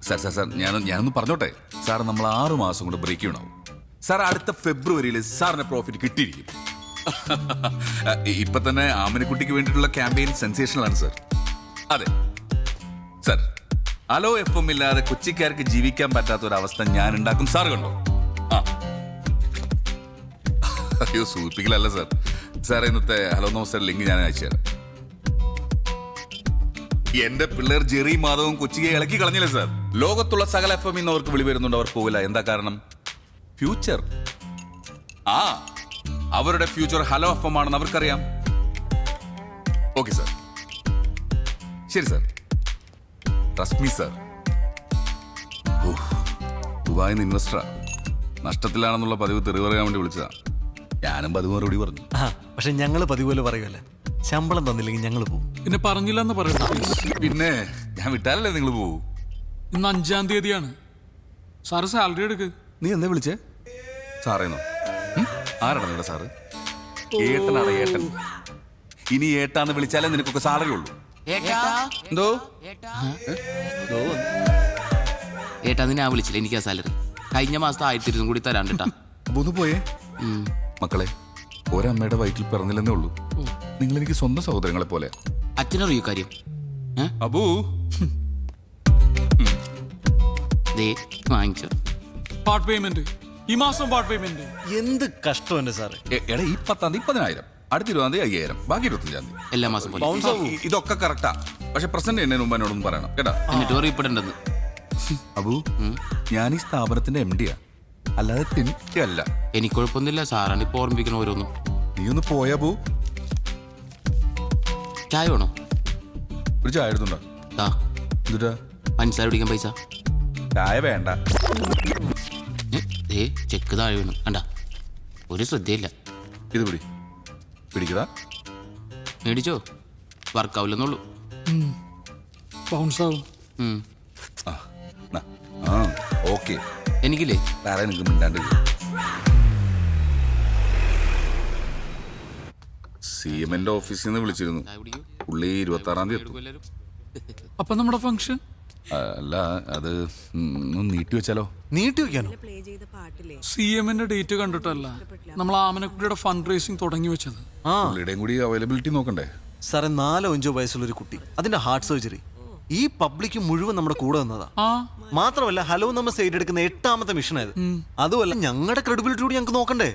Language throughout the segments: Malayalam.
സാർ ഞാനൊന്ന് പറഞ്ഞോട്ടെ സാർ, നമ്മൾ 6 മാസം കൊണ്ട് ബ്രേക്ക് ചെയ്യണാവും സാർ. അടുത്ത ഫെബ്രുവരിയിൽ സാറിന് പ്രോഫിറ്റ് കിട്ടിയിരിക്കും. ഇപ്പൊ തന്നെ ആമനക്കുട്ടിക്ക് വേണ്ടിയിട്ടുള്ള ക്യാമ്പയിൻ സെൻസേഷണൽ ആണ് സാർ. അതെ സാർ, ഹലോ FM ഇല്ലാതെ കൊച്ചിക്കാർക്ക് ജീവിക്കാൻ പറ്റാത്ത ഒരു അവസ്ഥ ഞാൻ ഉണ്ടാക്കും. സാർ കണ്ടോ? അയ്യോ സൂചിപ്പിക്കലല്ല സാർ. സാർ ഇന്നത്തെ ഹലോ നമസ്കാരം ലിങ്ക് ഞാൻ അയച്ചു തരാം. എന്റെ പിള്ളേർ ജെറി മാധവും കൊച്ചിയെ ഇളക്കി കളഞ്ഞില്ലേ സാർ. ലോകത്തുള്ള സകല FM ഇന്ന് അവർക്ക് വിളി വരുന്നുണ്ട്, അവർ പോകില്ല. എന്താ കാരണം? ഫ്യൂച്ചർ. അവരുടെ ഫ്യൂച്ചർ ഹലോ FM ആണെന്ന് അവർക്കറിയാം. ഓക്കെ സാർ, ശരി സാർ, ട്രസ്റ്റ് മീ സാർ. ദുബായിന്ന് ഇൻവെസ്റ്ററാ, നഷ്ടത്തിലാണെന്നുള്ള പതിവ് തെറി പറയാൻ വേണ്ടി വിളിച്ചതാ. ഞാനും പതിവ് മറുപടി പറഞ്ഞു. പക്ഷെ ഞങ്ങള് പതിപോലെ പറയുമല്ലേ, ശമ്പളം തന്നില്ലെങ്കിൽ ഞങ്ങൾ പോകും. പിന്നെ പറഞ്ഞില്ലെന്ന് പറയുന്നത്. പിന്നെ ഞാൻ വിട്ടാലല്ലേ നിങ്ങൾ പോകൂ. ഇന്ന് 5-ാം തീയതിയാണ്. സാറ് സാലറി എടുക്ക്. നീ എന്താ വിളിച്ചേ? സാറേന്നോ? ആരാണ് നിങ്ങളുടെ സാറ്? ഏട്ടനാണ് ഏട്ടൻ. ഇനി ഏട്ടാന്ന് വിളിച്ചാലേ നിനക്കൊക്കെ സാലറി ഉള്ളൂ. എന്തോ ഏട്ടാ നിന്നെ ആ വിളിച്ചില്ല, എനിക്ക് ആ സാലറി കഴിഞ്ഞ മാസത്തെ 1200 കൂടി തരാൻ കേട്ടാ. ഒന്ന് പോയേ മക്കളെ, ഒരമ്മയുടെ വയറ്റിൽ പിറന്നില്ലെന്നേ ഉള്ളൂ. നിങ്ങൾ എനിക്ക് സ്വന്തം സഹോദരങ്ങളെ പോലെ. അച്ഛനറിയോ കാര്യം? അബൂ വാങ്ങിച്ചോ പാർട്ട് പേയ്മെന്റ് ഈ മാസം. പാർട്ട് പേയ്മെന്റ് എന്ത് കഷ്ടം എന്റെ സാറ്. എടാ, ഈ 10-ാം തീയതി 10,000, അടുത്ത 20-ാം തീയതി 5,000, ബാക്കി 25-ാം തീയതി എല്ലാ മാസം പോലെ. ഇതൊക്കെ കറക്റ്റാ. പക്ഷെ പ്രസന്റ് എന്നെ മുമ്പ് എന്നോടൊന്നും പറയണം കേട്ടാ. എന്നിട്ട് അറിയപ്പെടേണ്ടത് അബു, ഞാൻ ഈ സ്ഥാപനത്തിന്റെ MD യാ, അല്ലാതെ തിരിക്കല്ല. എനിക്ക് കുഴപ്പമൊന്നുമില്ല, സാറാണ് ഇപ്പൊ ഓർമ്മിപ്പിക്കണ ഓരോന്നും. നീ ഒന്ന് പോയാ ബു. ചായ വേണോ? ഒരു ചായ എടുത്തുണ്ടോ? എന്നിട്ടാ പഞ്ചസാര പിടിക്കാൻ പൈസ. ചായ വേണ്ട. ചെക്ക് താഴെ വീണു കണ്ട, ഒരു ശ്രദ്ധയില്ല. ഇത് പിടിക്കടാ. മേടിച്ചോ, വർക്കാവില്ലെന്നുള്ളൂ. ബൗൺസ് ആവും. ഓക്കെ, എനിക്കില്ലേ വേറെ നിനക്ക് മിണ്ടാണ്ട്. CMന്റെ ഓഫീസിൽ നിന്ന് വിളിച്ചിരുന്നു. പുള്ളി 26-ാം തീയതി എത്തും. അപ്പൊ നമ്മുടെ ഫംഗ്ഷൻ അല്ല, അത് നീട്ടി വെച്ചാലോ? നീട്ടി വെക്കാനോ? CMന്റെ ഡേറ്റ് കണ്ടിട്ടല്ല, നമ്മൾ ആമനക്കുട്ടിയുടെ ഫണ്ട് റേസിംഗ് തുടങ്ങി വെച്ചത്. പുള്ളിയുടെയും കൂടി അവൈലബിലിറ്റി നോക്കണ്ടേ സാറേ? 4-5 വയസ്സുള്ളൊരു കുട്ടി, അതിന്റെ ഹാർട്ട് സർജറി. ഈ പബ്ലിക് മുഴുവൻ നമ്മുടെ കൂടെ വന്നതാ. മാത്രമല്ല ഹലോ നമ്മൾ സൈഡ് എടുക്കുന്ന 8-ാമത്തെ മിഷനായത്. അതുമല്ല ഞങ്ങളുടെ ക്രെഡിബിലിറ്റി കൂടി ഞങ്ങൾക്ക് നോക്കണ്ടേ.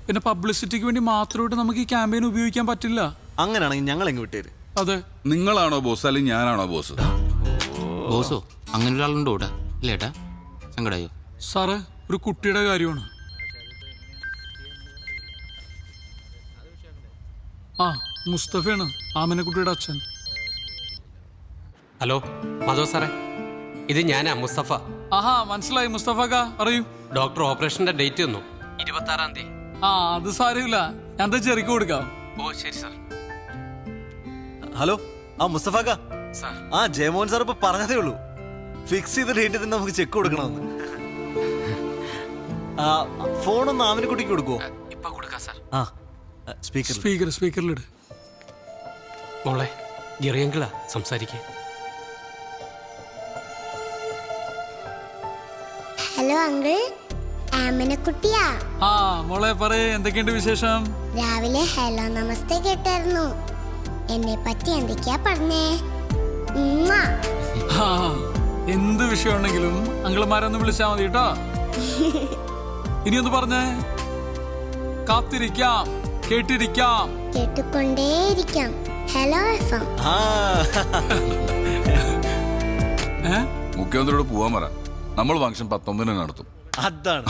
പിന്നെ പബ്ലിസിറ്റിക്ക് വേണ്ടി മാത്രമായിട്ട് നമുക്ക് ഈ ക്യാമ്പയിൻ ഉപയോഗിക്കാൻ പറ്റില്ല. അങ്ങനെയാണെങ്കിൽ ഞങ്ങൾ എങ്ങ് വിട്ടേര്. അതെ, നിങ്ങളാണോ ബോസ് അല്ലെങ്കിൽ ഞാനാണോ ബോസ്? ബോസോ? അങ്ങനെ ഒരാളുണ്ടോ ഇവിടെ? ഇല്ലേട്ടാ, സങ്കടായോ? സാറ്, ഒരു കുട്ടിയുടെ കാര്യമാണ്. മുസ്തഫയാണ് ആമിനക്കുട്ടിയുടെ അച്ഛൻ. ഹലോ മാധവ് സാറേ, ഇത് ഞാനാ മുസ്തഫ. മനസ്സിലായി മുസ്തഫക്ക, അറിയൂ. ഡോക്ടർ ഓപ്പറേഷന്റെ ഡേറ്റ് തന്നു, 26-ാം തീയതി. അത് സാരമില്ല, ഞാൻ ചെറിക്ക് കൊടുക്കാം. ഓ ശരി സാർ. ഹലോ, മുസ്തഫാക്ക. ജയമോഹൻ സാർ ഇപ്പൊ പറഞ്ഞതേ ഉള്ളൂ, ഫിക്സ് ചെയ്ത ഡേറ്റ് തന്നെ നമുക്ക് ചെക്ക് കൊടുക്കണമെന്ന്. ഫോണൊന്ന് ആമിനക്കുട്ടിക്ക് കൊടുക്കുവോ? ഇപ്പൊ കൊടുക്കാം സാർ. സ്പീക്കറിലിട്. മോളെ, ജെറിയങ്കിളാ സംസാരിക്കേ. Hello uncle, ആമിനക്കുട്ടിയാ. മോളെ പറയേ, എന്തൊക്കെയുണ്ട് വിശേഷം? രാവിലെ ഹലോ നമസ്തേ കേട്ടായിരുന്നു. എന്നെ പറ്റി എന്തൊക്കെയാ പറഞ്ഞേ? എന്ത് വിഷയം ഉണ്ടെങ്കിലും അങ്കിൾമാരൊന്ന് വിളിച്ചാ മതി കേട്ടോ. ഇനി ഒന്ന് പറഞ്ഞേ. കാത്തിരിക്കാം, കേട്ടിരിക്കാം, കേട്ടുകൊണ്ടേയിരിക്കാം. Hello FM. മുഖ്യമന്ത്രിയോട് പോവാൻ പറ, നമ്മൾ ഫംഗ്ഷൻ 19-ന് നടത്തും. അതാണ്.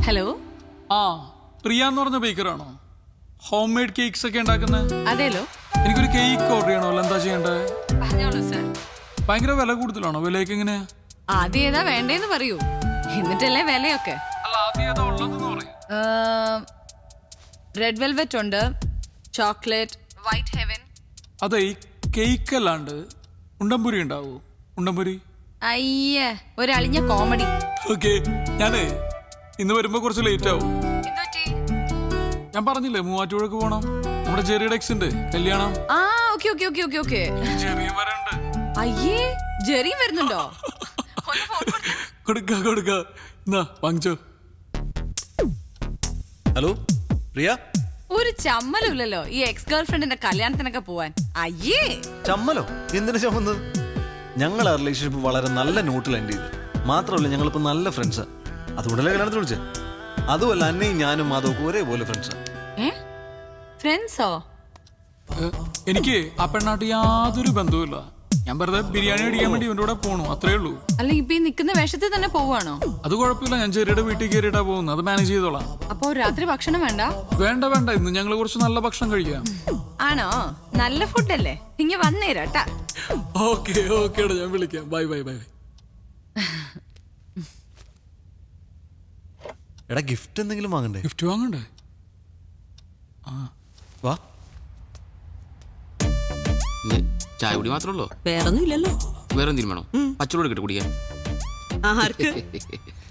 ഹലോ, പ്രിയ എന്ന് പറഞ്ഞ ബേക്കറാണോ? ഹോം മെയ്ഡ് കേക്ക്സ് ഒക്കെ ഉണ്ടാക്കുന്നത്? അതേലോ. എനിക്കൊരു കേക്ക് ഓർഡർ ചെയ്യണമല്ലോ, എന്താ ചെയ്യണ്ടേ? പറഞ്ഞോളൂ സർ. ഭയങ്കര വില കൂടുതലാണോ? വിലയൊക്കെ എങ്ങനെയാ? ആദ്യം ഏതാ വേണ്ടേന്ന് പറയൂ, എന്നിട്ടല്ലേ വിലയൊക്കെ. റെഡ് വെൽവെറ്റ് ഉണ്ട്, ചോക്ലേറ്റ്, വൈറ്റ് ഹെവൻ. അതെ, ഈ കേക്ക് അല്ലാണ്ട് ഉണ്ടംപുരി ഉണ്ടാവൂ? ഉണ്ടംപുരി അയ്യേ, ഒരളിഞ്ഞ കോമഡി. ഓക്കെ, ഞാനേ ഇന്ന് വരുമ്പോ കുറച്ച് ലേറ്റ് ആവും. ഞാൻ പറഞ്ഞില്ലേ മൂവാറ്റുപുഴക്ക് പോണം. നമ്മുടെ ജെറിയുടെ എക്സ് ഉണ്ട് കല്യാണം. ആ okay okay okay okay okay. ജെറിയും വരണ്ട്. അയ്യേ ജെറിയും വരുന്നുണ്ടോ? കൊടുക്ക എന്നാ വാങ്ങിച്ചോ. ഹലോ പ്രിയ. ഒരു ചമ്മലും ഇല്ലല്ലോ ഈ എക്സ് ഗേൾ ഫ്രണ്ടിന്റെ കല്യാണത്തിനൊക്കെ പോവാൻ. അയ്യേ ചമ്മലോ? എന്തിനു ചമ്മന്നത്? ഞങ്ങൾ ആ റിലേഷൻഷിപ്പ് വളരെ നല്ല നോട്ടിൽ എൻഡ് ചെയ്ത്. മാത്രമല്ല ഞങ്ങളിപ്പോ നല്ല ഫ്രണ്ട്സാ. അതുകൊണ്ടല്ലേ കല്യാണത്തിന് വിളിച്ചേ. അതുമല്ല അന്നയും ഞാനും മാധവക്കും ഒരേപോലെ ഫ്രണ്ട്സാ. ഫ്രണ്ട്സോ? എനിക്ക് ആ പെണ്ണാട്ട് യാതൊരു ബന്ധവുമില്ല. ഞാൻ വെറുതെ ബിരിയാണി അടിക്കാൻ വേണ്ടി ഇവന്റെ കൂടെ പോണു, അത്രേ ഉള്ളൂ. അല്ല ഇപ്പൊ ഈ നിക്കുന്ന വേഷത്തിൽ തന്നെ പോവാണോ? അത് കുഴപ്പമില്ല, ഞാൻ ചെറിയുടെ വീട്ടിൽ കയറിയിട്ടാ പോകുന്നു. അത് മാനേജ് ചെയ്തോളാം. അപ്പൊ രാത്രി ഭക്ഷണം വേണ്ട? വേണ്ട ഇന്ന് ഞങ്ങൾ കുറച്ച് നല്ല ഭക്ഷണം കഴിക്കാം. ആണോ? നല്ല ഫുഡല്ലേ, ഇങ്ങ വന്നേരാട്ടാ. ഓക്കെ ഞാൻ വിളിക്കാം. ബൈ. എടാ ഗിഫ്റ്റ് എന്തെങ്കിലും വാങ്ങണ്ടേ? ഗിഫ്റ്റ് വാങ്ങണ്ടേ? വാ. ചായ കുടി മാത്രമേ ഉള്ളൂ? വേറൊന്നും ഇല്ലല്ലോ. വേറെ എന്തെങ്കിലും വേണോ? പച്ചവെള്ളം കിട്ടി കുടിക്കാൻ? ആർക്ക്?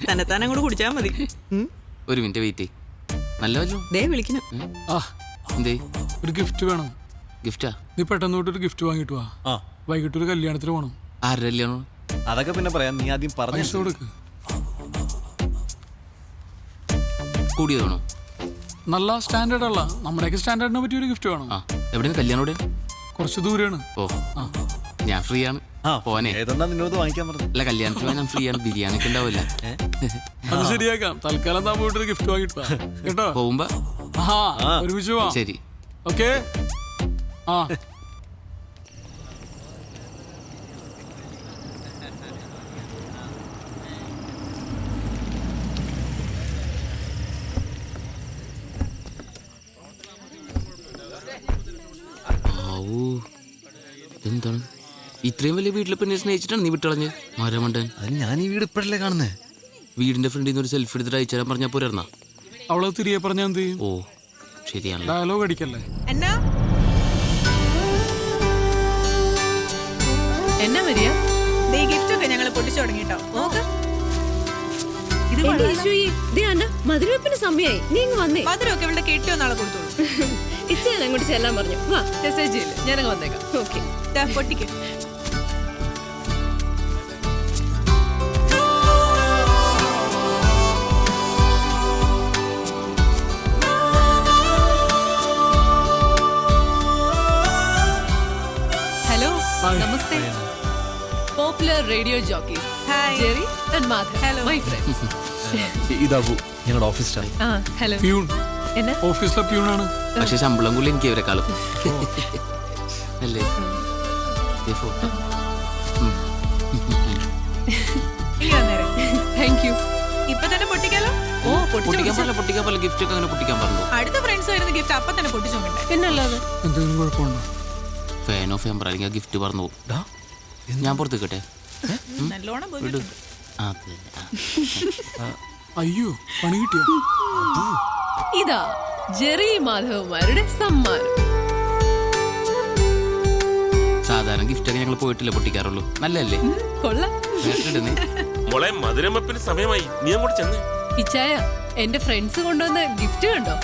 തന്നെ അങ്ങോട്ട് കുടിച്ചാ മതി. ഒരു മിനിറ്റ് വെയിറ്റ്. നല്ല വല്ലോ ദേ വിളിക്കണം. എന്തേ? ഒരു ഗിഫ്റ്റ് വേണം. ഗിഫ്റ്റാ? നീ പെട്ടെന്ന് തൊട്ടൊരു ഗിഫ്റ്റ് വാങ്ങിട്ട് വാ. വൈകിട്ട് ഒരു കല്യാണത്തിന് പോണം. ആരുടെ കല്യാണം? അതൊക്കെ പിന്നെ പറയാം, നീ ആദ്യം പൈസ പറഞ്ഞു കൊടുക്ക്. കൂടിയത് വേണോ? നല്ല സ്റ്റാൻഡേർഡ് ഉള്ള നമ്മുടെയൊക്കെ സ്റ്റാൻഡേർഡിനെ പറ്റിയ ഒരു ഗിഫ്റ്റ് വേണം. എവിടെയാണ് കല്യാണം? എവിടെ? കുറച്ച് ദൂരെയാണ്. ഓ ഞാൻ ഫ്രീ ആണ്. പോനെ ഏതെന്നാ നിന്നോട് വാങ്ങിക്കാൻ പറഞ്ഞു. അല്ല കല്യാണത്തിന് ഞാൻ ഫ്രീ ആണ്. ബിരിയാണി ഒക്കെ ഉണ്ടാവില്ല. അത് ശരിയാക്കാം. തൽക്കാലം താൻ പോയിട്ട് ഒരു ഗിഫ്റ്റ് വാങ്ങിട്ട് വാ കേട്ടോ. പോകുമ്പോ ഒരുമിച്ച് പോവാം. ശരി. ഓക്കെ. എന്താണ് ഇത്രയും വലിയ വീട്ടിലെ പെണ്ണെ സ്നേഹിച്ചിട്ടാണ് നീ വിട്ടളഞ്ഞ് മരമണ്ടൻ? അതിന് ഞാൻ ഈ വീട് ഇപ്പോഴല്ലേ കാണുന്നേ. വീടിന്റെ ഫ്രണ്ടിൽ നിന്ന് ഒരു സെൽഫി എടുത്തിട്ട് അയച്ചു തരാൻ പറഞ്ഞാൽ പോരാ? അവളെ തിരികെ പറഞ്ഞാ എന്ത് ചെയ്യും? ഓ ശരിയാണല്ലോ. ഡയലോഗ് അടിക്കല്ലേ. എന്നാ വരിക? ഗിഫ്റ്റ് ഒക്കെ ഞങ്ങൾ പൊട്ടിച്ചു തുടങ്ങിട്ടോ. മധുരവെപ്പിന് സമയായി, നീ ഇങ്ങ് വന്നേ. മധുരമൊക്കെ ഇവിടെ കെട്ടിയോ നാളെ കൊടുത്തോളൂ. ഇച്ചാൻ അങ്ങോട്ട് ചെല്ലാൻ പറഞ്ഞു. വാ മെസ്സേജ് ഇല്ല, ഞാനങ്ങ് വന്നേക്കാം. ഓക്കെ പൊട്ടിക്ക്. Hello namaste. Popular radio jockey Jerry and Madhav. Hello my friends. ഇതാബു ഞങ്ങളുടെ ഓഫീസ് സ്റ്റാഫ്. ഹലോ. പ്യൂൺ. എന്നാ? ഓഫീസിലെ പ്യൂണാണ്. പക്ഷെ ശമ്പളം കൂടി എനിക്ക് ഇവരെക്കാളും അല്ലേ? Photo thank you. ഇപ്പൊ തന്നെ പൊട്ടിക്കാലോ. പൊട്ടിക്കാൻ പാടില്ല. ഗിഫ്റ്റ് ഒക്കെ അങ്ങനെ പൊട്ടിക്കാൻ പറഞ്ഞു. അടുത്ത ഫ്രണ്ട്സ് വരുന്ന ഗിഫ്റ്റ് അപ്പൊ തന്നെ പൊട്ടിച്ചു നോക്കണ്ടേ? പിന്നല്ലാതെ. എന്തെങ്കിലും കുഴപ്പമുണ്ടോ? ഫാൻ ഓഫ് ചെയ്യാൻ അല്ലെങ്കിൽ ഗിഫ്റ്റ് പറഞ്ഞു പോകും. ഞാൻ പുറത്ത് കേട്ടെ. നല്ലോണം വിടു. അയ്യോ പണി കിട്ടിയ. ഇതാ ജെറി മാധവന്മാരുടെ സമ്മാനം. സാധാരണ ഗിഫ്റ്റ് ഒക്കെ ഞങ്ങൾ പോയിട്ടില്ല പൊട്ടിക്കാറുള്ളൂ. നല്ലല്ലേ? കൊള്ളാം. മോളെ മധുരമപ്പിന് സമയമായി, നീ അങ്ങോട്ട് ചെന്ന്. ഇച്ചായ എന്റെ ഫ്രണ്ട്സ് കൊണ്ടുവന്ന ഗിഫ്റ്റ് കണ്ടോ?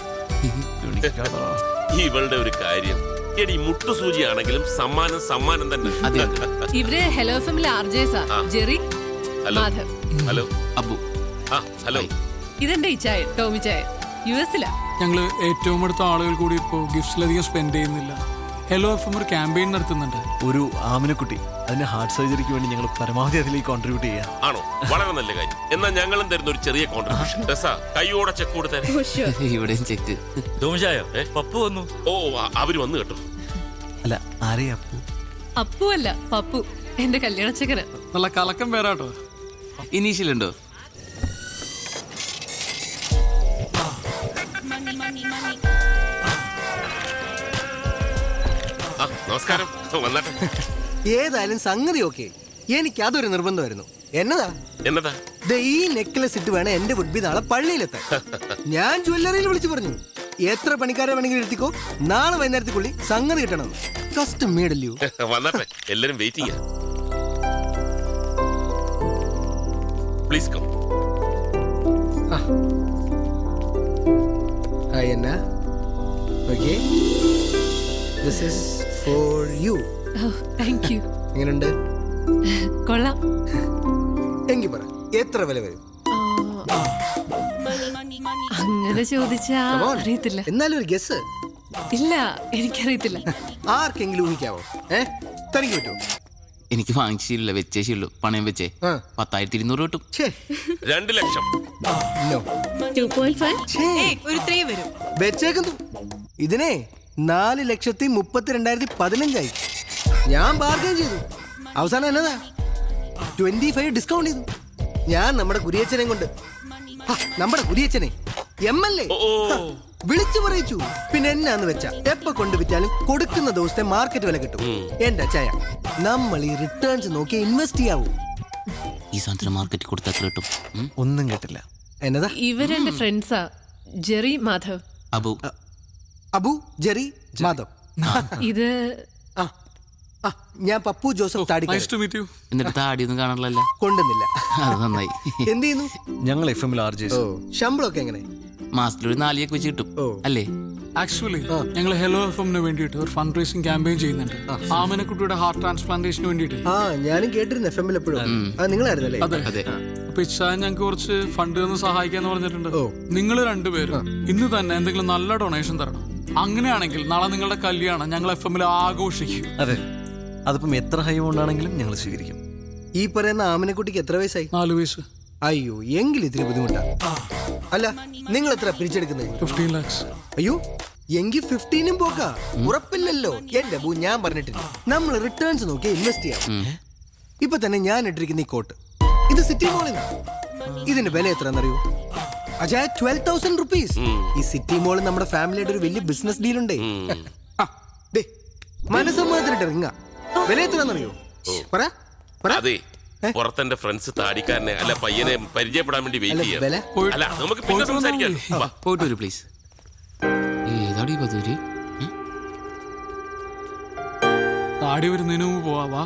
ഇവളുടെ ഒരു കാര്യം എടി, മുട്ടുസൂചിയാണെങ്കിലും സമ്മാനം തന്നെ. ഇവര് ഹലോ എഫ്എമ്മിലെ ആർജേസാ. Jerry, Madhav. Hello Abu. Hello. ഇതെന്റെ ഇച്ചായ ടോമി ചായ, യുഎസിലാ. ഞങ്ങള് ഏറ്റവും അടുത്ത ആളുകൾ കൂടി ഇപ്പോ ഗിഫ്റ്റ്സിലധികം സ്പെൻഡ് ചെയ്യുന്നില്ല. ഹലോ എഫ്എം ഒരു ക്യാമ്പയിൻ നടത്തുന്നുണ്ട്. ഒരു ആമിനക്കുട്ടി, അതിന്റെ ഹാർട്ട് സർജറിക്ക് വേണ്ടി ഞങ്ങൾ പരമാവധി അതിലേക്ക് കോൺട്രിബ്യൂട്ട് ചെയ്യാം. ആണോ? വളരെ നല്ല കാര്യം. എന്നാൽ ഞങ്ങളും തരുന്ന ഒരു ചെറിയ കോൺട്രിബ്യൂഷൻ. കൈയോടെ ചെക്ക് കൊടുത്തേ. ഇവിടെയും ചെക്ക്. പപ്പു വന്നു. ഓ അവര് വന്നു കേട്ടോ. അല്ല ആരെയാ അപ്പു? അപ്പു അല്ല പപ്പു, എന്റെ കല്യാണച്ചക്കന്. നല്ല കലക്കം പേരാട്ടോ. ഇനീഷ്യൽ ഉണ്ടോ? നമസ്കാരം. വന്നാട്ടെ. ഏതായാലും സംഗതി ഓക്കെ. എനിക്ക് അതൊരു നിർബന്ധമായിരുന്നു. എന്നതാ ഈ നെക്ലസ് ഇട്ട് വേണം എന്റെ വുഡ്ബി നാളെ പള്ളിയിലെത്താൻ. ഞാൻ ജ്വല്ലറിയിൽ വിളിച്ചു പറഞ്ഞു, എത്ര പണിക്കാരെ വേണമെങ്കിലും എടുത്തിക്കോ, നാളെ വൈകുന്നേരത്തേക്കുള്ളിൽ സംഗതി കിട്ടണം. കസ്റ്റം മേഡല്ലോ. വന്നാട്ടെ, എല്ലാരും വെയിറ്റ് ചെയ്യാം. Please come. Hi Anna. Okay, this is for you. Thank you. എങ്ങനെയുണ്ട്? കൊള്ളാം. എങ്കിൽ പറ, എത്ര വില വരും? അങ്ങനെ ചോദിച്ചാ Come on. അറിയത്തില്ല. എന്നാലും ഒരു ഗസ്. ഇല്ല, എനിക്കറിയത്തില്ല. ആർക്കെങ്കിലും ഊഹിക്കാവോ? തനിക്ക് പറ്റുമോ? എനിക്ക് വാങ്ങിച്ചില്ല, വെച്ചേ ശീലു, പണയം വെച്ചേ. ആ. 10,200 കിട്ടും. ഛേ, 2 ലക്ഷം. no. 2.5 ഛേ, ഒരു 3 വരും. വെച്ചേക്കുന്നു. ഇതിനെ 4,32,015 ഞാൻ ബാർഗൈൻ ചെയ്തു. അവസാനം എന്നതാ 25 ഡിസ്കൗണ്ട് ചെയ്തു. ഞാൻ നമ്മുടെ കുരിയച്ചനെ കൊണ്ട് നമ്മുടെ കുരിയച്ചനെ MLA വിളിച്ചു പറയിച്ചു. പിന്നെ എന്നാന്ന് വെച്ചാ എപ്പ കൊണ്ട് വിറ്റാലും കൊടുക്കുന്ന ദിവസത്തെ മാർക്കറ്റ് വില കിട്ടും. എന്റെ ചായ, നമ്മൾ ഈ റിട്ടേൺസ് നോക്കി ഇൻവെസ്റ്റ് ചെയ്യാവൂ. ഈ സാധനത്തിന് മാർക്കറ്റിൽ കൊടുത്താൽ എത്ര കിട്ടും? ഒന്നും കേട്ടില്ല. എന്നതാ? ഇവരെന്റെ ഫ്രണ്ട്സാ, ജെറി, മാധവ്. അബു, അബു, ജെറി, മാധവ്. ഇത് ആ, ആ, ഞാൻ പപ്പു ജോസഫ് താടിക്കാരൻ. Nice to meet you. എന്നിട്ട് താടിയൊന്നും കാണാറില്ലല്ലോ. കൊണ്ടുവന്നില്ല. അത് നന്നായി. എന്ത് ചെയ്യുന്നു? ഞങ്ങൾ FM RJs. ശമ്പളമൊക്കെ എങ്ങനെ? മാസത്തിലൊരു 4 വെച്ച് കിട്ടും ഓ. അല്ലേ? ആക്ച്വലി ഞങ്ങൾ ഹെലോ FM-ന് വേണ്ടിയിട്ട് ഒരു ഫണ്ട് റേസിംഗ് ക്യാമ്പയിൻ ചെയ്യുന്നുണ്ട്. ആമനക്കുട്ടിയുടെ ഹാർട്ട് ട്രാൻസ്പ്ലാന്റേഷന് വേണ്ടിയിട്ട്. ആ, ഞാനും കേട്ടിരുന്നു FM-ൽ എപ്പോഴും. നിങ്ങളായിരുന്നല്ലേ? അതെ. അതെ. അപ്പൊ ഇച്ചാൻ ഞങ്ങൾക്ക് കുറച്ച് ഫണ്ട് തന്ന് സഹായിക്കാന്ന് പറഞ്ഞിട്ടുണ്ട്. ഓ. നിങ്ങൾ രണ്ടുപേരും ഇന്ന് തന്നെ എന്തെങ്കിലും നല്ല ഡൊണേഷൻ തരണം. അങ്ങനെയാണെങ്കിൽ നാളെ നിങ്ങളുടെ കല്യാണം ഞങ്ങൾ FM-ൽ ആഘോഷിക്കും. അതെ, അതിപ്പം എത്ര ഹൈ കൊണ്ടാണെങ്കിലും ഞങ്ങൾ സ്വീകരിക്കും. ഈ പറയുന്ന ആമനക്കുട്ടിക്ക് എത്ര വയസ്സായി? 4 വയസ്സ്. അയ്യോ, എങ്കിൽ ഇത്തിരി ബുദ്ധിമുട്ടാ. അല്ല, നിങ്ങൾ എത്ര പിരിച്ചെടുക്കുന്നത്? 15 lakhs. അയ്യോ, എങ്കിൽ 15 പോക്കാ. ഉറപ്പില്ലല്ലോ. എന്റെ ബൂ, ഞാൻ പറഞ്ഞിട്ടില്ല, നമ്മൾ റിട്ടേൺസ് നോക്കി ഇൻവെസ്റ്റ് ചെയ്യാം. ഇപ്പൊ തന്നെ ഞാൻ ഇട്ടിരിക്കുന്ന ഈ കോട്ട്, ഇത് സിറ്റി മോളിൽ ഇതിന്റെ വില എത്രയെന്നറിയോ? അജായ 12,000 റുപ്പീസ്. ഈ സിറ്റി മോളിൽ നമ്മുടെ ഫാമിലിയുടെ ഒരു വലിയ ബിസിനസ് ഡീൽ ഉണ്ടേ. മനസ്സമ്മതത്തിനിട്ട് റിങ്ങ. വില എത്രയെന്നറിയോ? പറ പറ. അതെ, പുറത്തെന്റെ ഫ്രണ്ട്സ് താടിക്കാരനെ അല്ല പയ്യനെ പരിചയപ്പെടാൻ വേണ്ടി വെയിറ്റ് ചെയ്യാം. വില അല്ല, നമുക്ക് പിന്നെ സംസാരിക്കാം. വാ. പോയിട്ട് വരൂ പ്ലീസ്. ഏതാടി 10 താടി വരുന്നതിന് മുമ്പ് പോവാ.